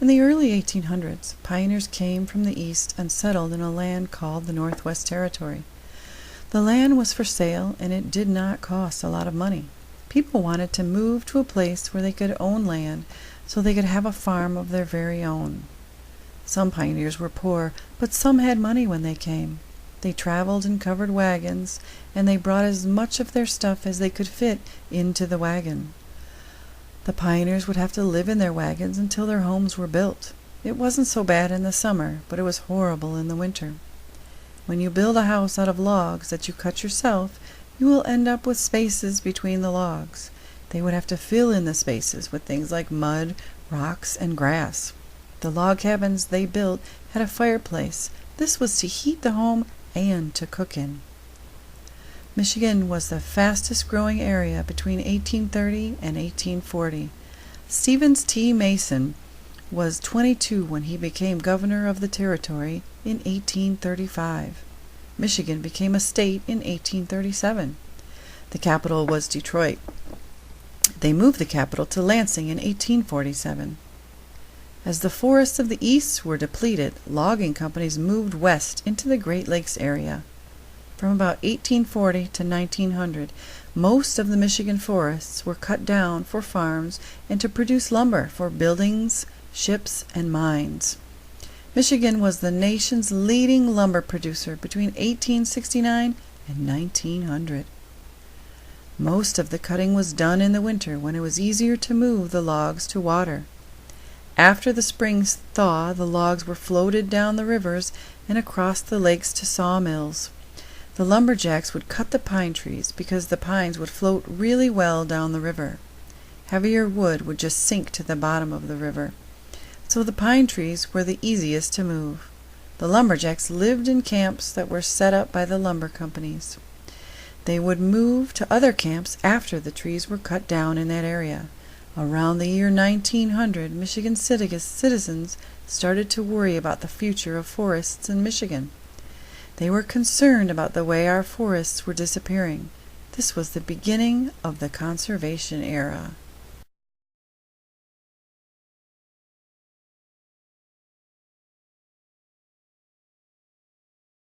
In the early 1800s, pioneers came from the east and settled in a land called the Northwest Territory. The land was for sale, and it did not cost a lot of money. People wanted to move to a place where they could own land so they could have a farm of their very own. Some pioneers were poor, but some had money when they came. They traveled in covered wagons, and they brought as much of their stuff as they could fit into the wagon. The pioneers would have to live in their wagons until their homes were built. It wasn't so bad in the summer, but it was horrible in the winter. When you build a house out of logs that you cut yourself, you will end up with spaces between the logs. They would have to fill in the spaces with things like mud, rocks, and grass. The log cabins they built had a fireplace. This was to heat the home and to cook in. Michigan was the fastest growing area between 1830 and 1840. Stevens T. Mason was 22 when he became governor of the territory in 1835. Michigan became a state in 1837. The capital was Detroit. They moved the capital to Lansing in 1847. As the forests of the east were depleted, logging companies moved west into the Great Lakes area. From about 1840 to 1900, most of the Michigan forests were cut down for farms and to produce lumber for buildings, ships, and mines. Michigan was the nation's leading lumber producer between 1869 and 1900. Most of the cutting was done in the winter when it was easier to move the logs to water. After the spring thaw, the logs were floated down the rivers and across the lakes to sawmills. The lumberjacks would cut the pine trees because the pines would float really well down the river. Heavier wood would just sink to the bottom of the river. So the pine trees were the easiest to move. The lumberjacks lived in camps that were set up by the lumber companies. They would move to other camps after the trees were cut down in that area. Around the year 1900, Michigan citizens started to worry about the future of forests in Michigan. They were concerned about the way our forests were disappearing. This was the beginning of the conservation era.